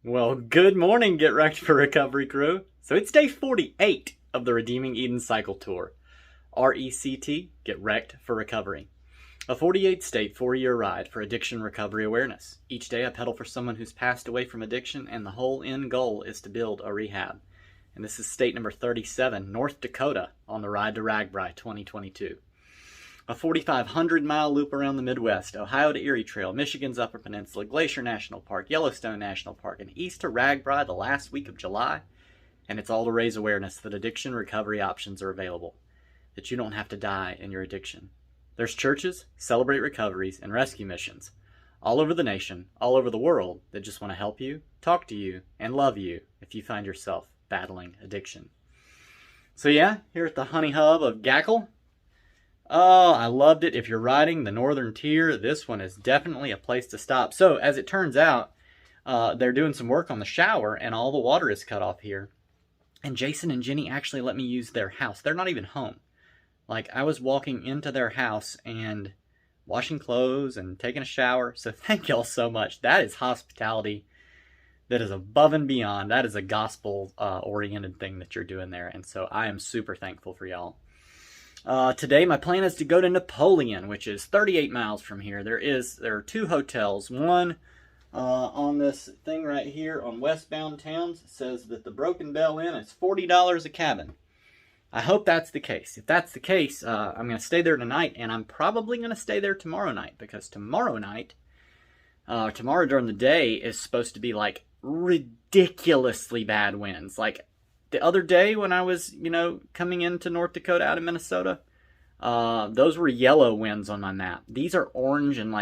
Well, good morning, Get Wrecked for Recovery crew. So it's day 48 of the Redeeming Eden Cycle Tour. RECT, Get Wrecked for Recovery. A 48-state, 4-year ride for addiction recovery awareness. Each day I pedal for someone who's passed away from addiction, and the whole end goal is to build a rehab. And this is state number 37, North Dakota, on the Ride to RAGBRAI 2022. A 4,500-mile loop around the Midwest, Ohio to Erie Trail, Michigan's Upper Peninsula, Glacier National Park, Yellowstone National Park, and east to RAGBRAI the last week of July. And it's all to raise awareness that addiction recovery options are available, that you don't have to die in your addiction. There's churches, Celebrate Recoveries, and rescue missions all over the nation, all over the world, that just want to help you, talk to you, and love you if you find yourself battling addiction. So yeah, here at the honey hub of Gackle. Oh, I loved it. If you're riding the Northern Tier, this one is definitely a place to stop. So, as it turns out, they're doing some work on the shower, and all the water is cut off here. And Jason and Ginny actually let me use their house. They're not even home. Like, I was walking into their house and washing clothes and taking a shower. So, thank y'all so much. That is hospitality that is above and beyond. That is a gospel-oriented thing that you're doing there. And so, I am super thankful for y'all. Today, my plan is to go to Napoleon, which is 38 miles from here. There are 2 hotels. One on this thing right here on Westbound Towns says that the Broken Bell Inn is $40 a cabin. I hope that's the case. If that's the case, I'm going to stay there tonight, and I'm probably going to stay there tomorrow night, because tomorrow during the day is supposed to be like ridiculously bad winds. Like, the other day when I was, coming into North Dakota out of Minnesota, those were yellow winds on my map. These are orange, and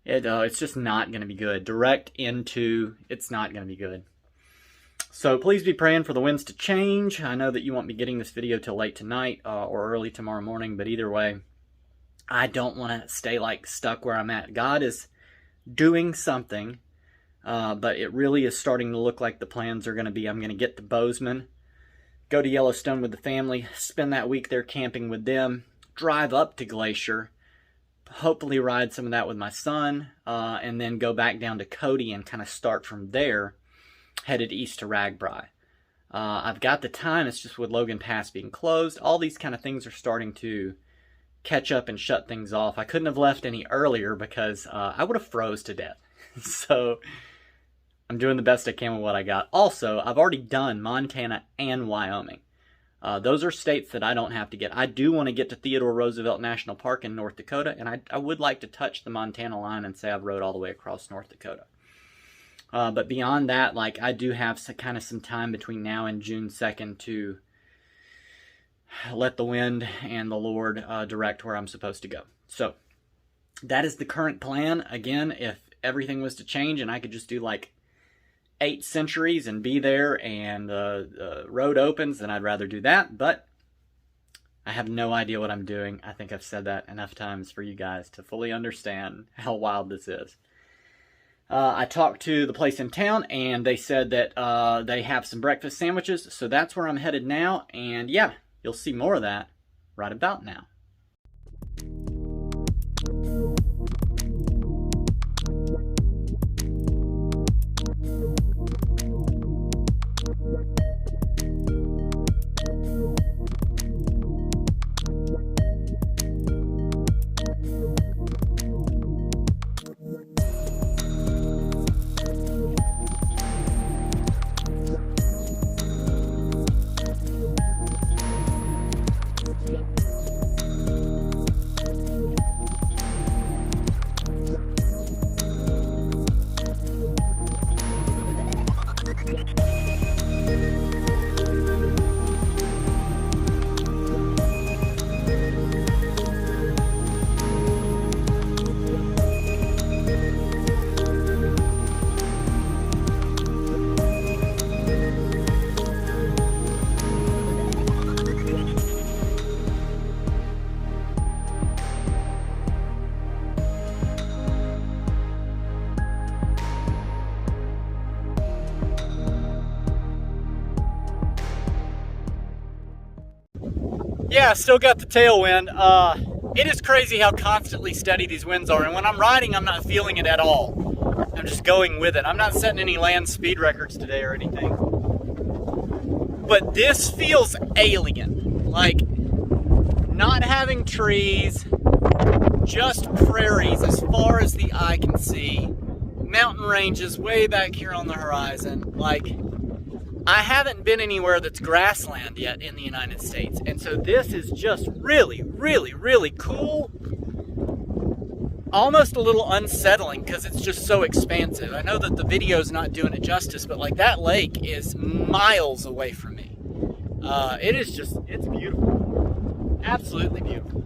it's just not going to be good. It's not going to be good. So please be praying for the winds to change. I know that you won't be getting this video till late tonight or early tomorrow morning, but either way, I don't want to stay stuck where I'm at. God is doing something. But it really is starting to look like the plans are going to be, I'm going to get to Bozeman, go to Yellowstone with the family, spend that week there camping with them, drive up to Glacier, hopefully ride some of that with my son, and then go back down to Cody and kind of start from there, headed east to RAGBRAI. I've got the time, it's just with Logan Pass being closed, all these kind of things are starting to catch up and shut things off. I couldn't have left any earlier because I would have froze to death. So I'm doing the best I can with what I got. Also, I've already done Montana and Wyoming. Those are states that I don't have to get. I do want to get to Theodore Roosevelt National Park in North Dakota, and I would like to touch the Montana line and say I've rode all the way across North Dakota. But beyond that, I do have some time between now and June 2nd to let the wind and the Lord direct where I'm supposed to go. So that is the current plan. Again, if everything was to change and I could just do 8 centuries and be there and the road opens, then I'd rather do that. But I have no idea what I'm doing. I think I've said that enough times for you guys to fully understand how wild this is. I talked to the place in town, and they said that they have some breakfast sandwiches, so that's where I'm headed now. And yeah, you'll see more of that right about now. Yeah, still got the tailwind. It is crazy how constantly steady these winds are, and when I'm riding, I'm not feeling it at all. I'm just going with it. I'm not setting any land speed records today or anything. But this feels alien. Like, not having trees, just prairies as far as the eye can see. Mountain ranges way back here on the horizon. Like, I haven't been anywhere that's grassland yet in the United States. And so this is just really, really, really cool. Almost a little unsettling because it's just so expansive. I know that the video's not doing it justice, but like that lake is miles away from me. It is just, it's beautiful. Absolutely beautiful.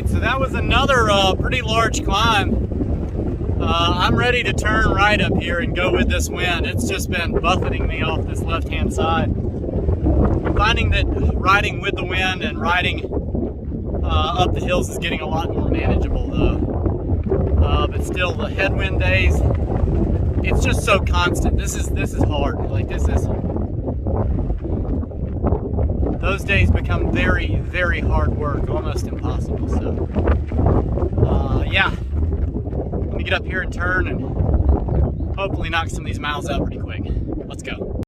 So that was another pretty large climb. I'm ready to turn right up here and go with this wind. It's just been buffeting me off this left-hand side. I'm finding that riding with the wind and riding up the hills is getting a lot more manageable though. But still, the headwind days, it's just so constant. This is hard. Like those days become very, very hard work, almost impossible. So, yeah, let me get up here and turn and hopefully knock some of these miles out pretty quick. Let's go.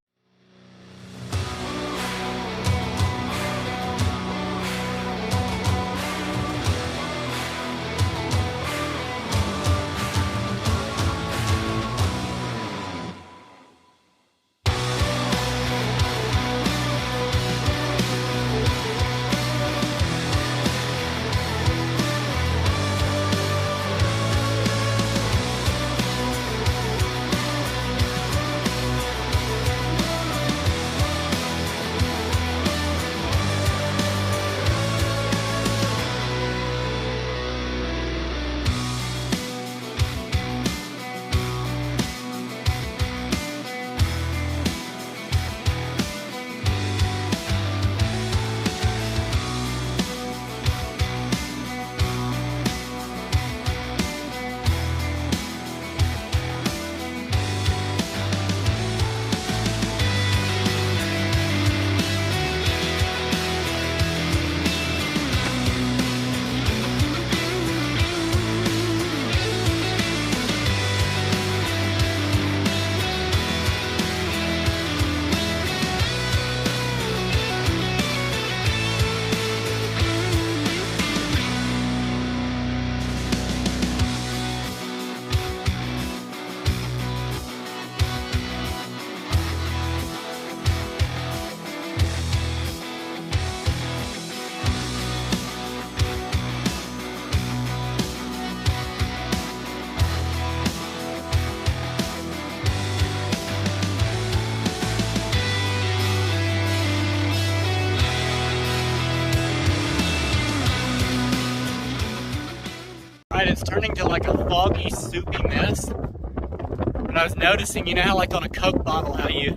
It's turning to like a foggy, soupy mess. And I was noticing, you know how like on a Coke bottle, how you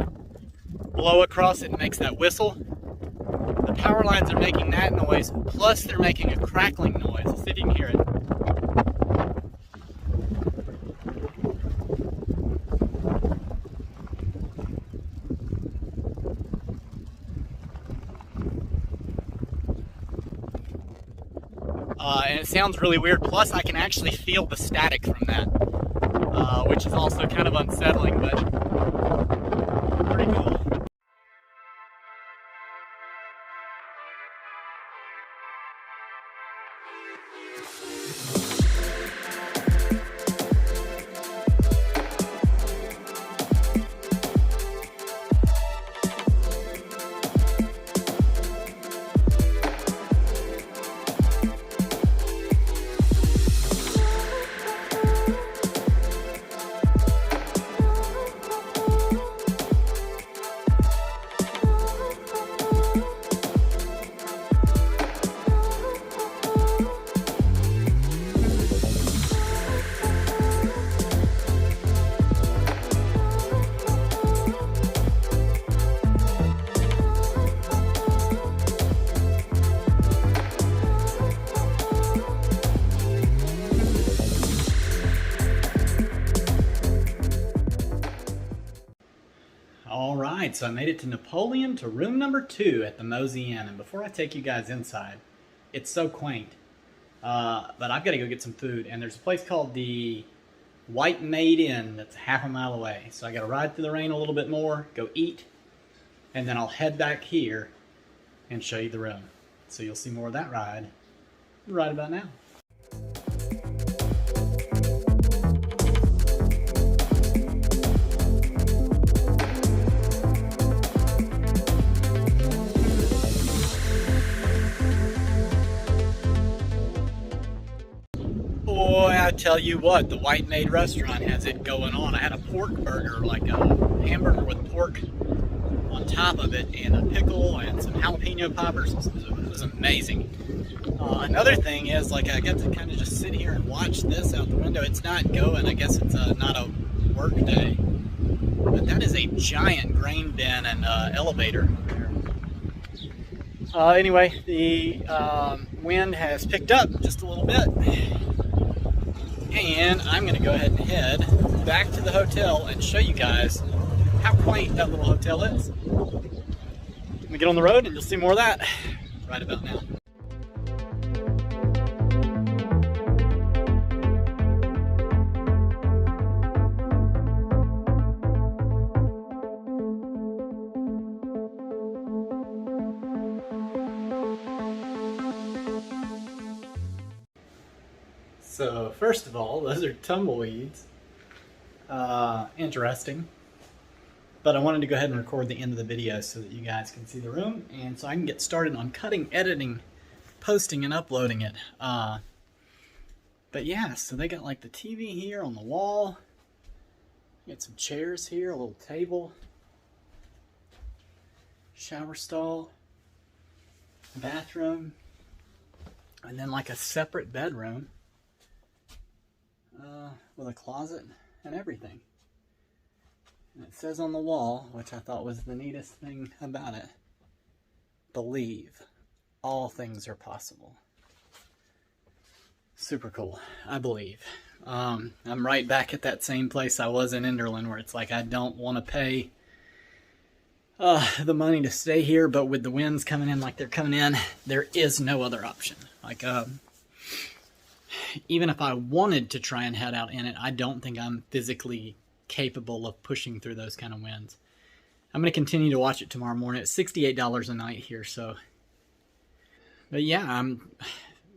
blow across it and makes that whistle? The power lines are making that noise, plus they're making a crackling noise. Let's see if you can hear it. And it sounds really weird, plus I can actually feel the static from that, which is also kind of unsettling, but pretty cool. All right, so I made it to Napoleon, to room number 2 at the Mosey Inn. And before I take you guys inside, it's so quaint. But I've got to go get some food. And there's a place called the White Maid Inn that's half a mile away. So I got to ride through the rain a little bit more, go eat, and then I'll head back here and show you the room. So you'll see more of that ride right about now. Boy, I tell you what, the White Maid restaurant has it going on. I had a pork burger, like a hamburger with pork on top of it, and a pickle and some jalapeno poppers. It was amazing. Another thing is, like, I get to kind of just sit here and watch this out the window. It's not going, I guess it's not a work day. But that is a giant grain bin and elevator. Anyway, the wind has picked up just a little bit. And I'm going to go ahead and head back to the hotel and show you guys how quaint that little hotel is. We get on the road and you'll see more of that right about now. So first of all, those are tumbleweeds. Interesting. But I wanted to go ahead and record the end of the video so that you guys can see the room, and so I can get started on cutting, editing, posting, and uploading it. But yeah, so they got like the TV here on the wall. You got some chairs here, a little table, shower stall, bathroom, and then like a separate bedroom with a closet and everything. And it says on the wall, which I thought was the neatest thing about it, believe all things are possible. Super cool. I believe. I'm right back at that same place I was in Enderlin, where it's like I don't want to pay the money to stay here, but with the winds coming in like they're coming in, there is no other option. Like, even if I wanted to try and head out in it, I don't think I'm physically capable of pushing through those kind of winds. I'm going to continue to watch it tomorrow morning. It's $68 a night here, so. But yeah, I'm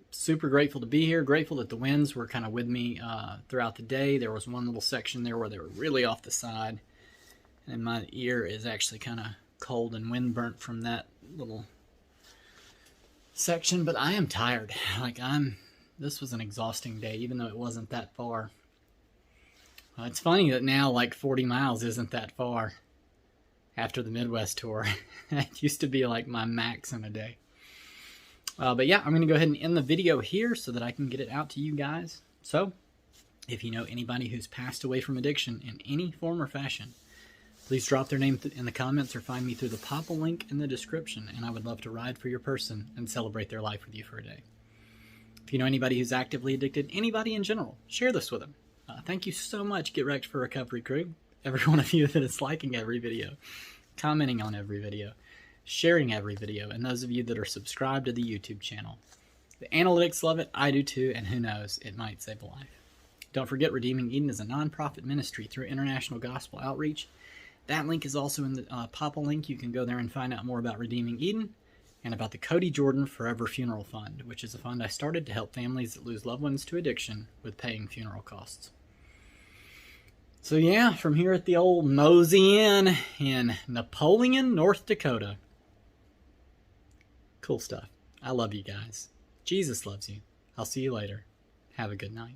super grateful to be here. Grateful that the winds were kind of with me throughout the day. There was one little section there where they were really off the side, and my ear is actually kind of cold and wind burnt from that little section. But I am tired. Like, this was an exhausting day, even though it wasn't that far. It's funny that now, like, 40 miles isn't that far after the Midwest tour. It used to be like my max in a day. But yeah, I'm going to go ahead and end the video here so that I can get it out to you guys. So, if you know anybody who's passed away from addiction in any form or fashion, please drop their name in the comments or find me through the Popple link in the description, and I would love to ride for your person and celebrate their life with you for a day. If you know anybody who's actively addicted, anybody in general, share this with them. Thank you so much, Get Wrecked for Recovery crew. Every one of you that is liking every video, commenting on every video, sharing every video, and those of you that are subscribed to the YouTube channel. The analytics love it, I do too, and who knows, it might save a life. Don't forget, Redeeming Eden is a non-profit ministry through international gospel outreach. That link is also in the Popple link. You can go there and find out more about Redeeming Eden and about the Cody Jordan Forever Funeral Fund, which is a fund I started to help families that lose loved ones to addiction with paying funeral costs. So yeah, from here at the old Mosey Inn in Napoleon, North Dakota. Cool stuff. I love you guys. Jesus loves you. I'll see you later. Have a good night.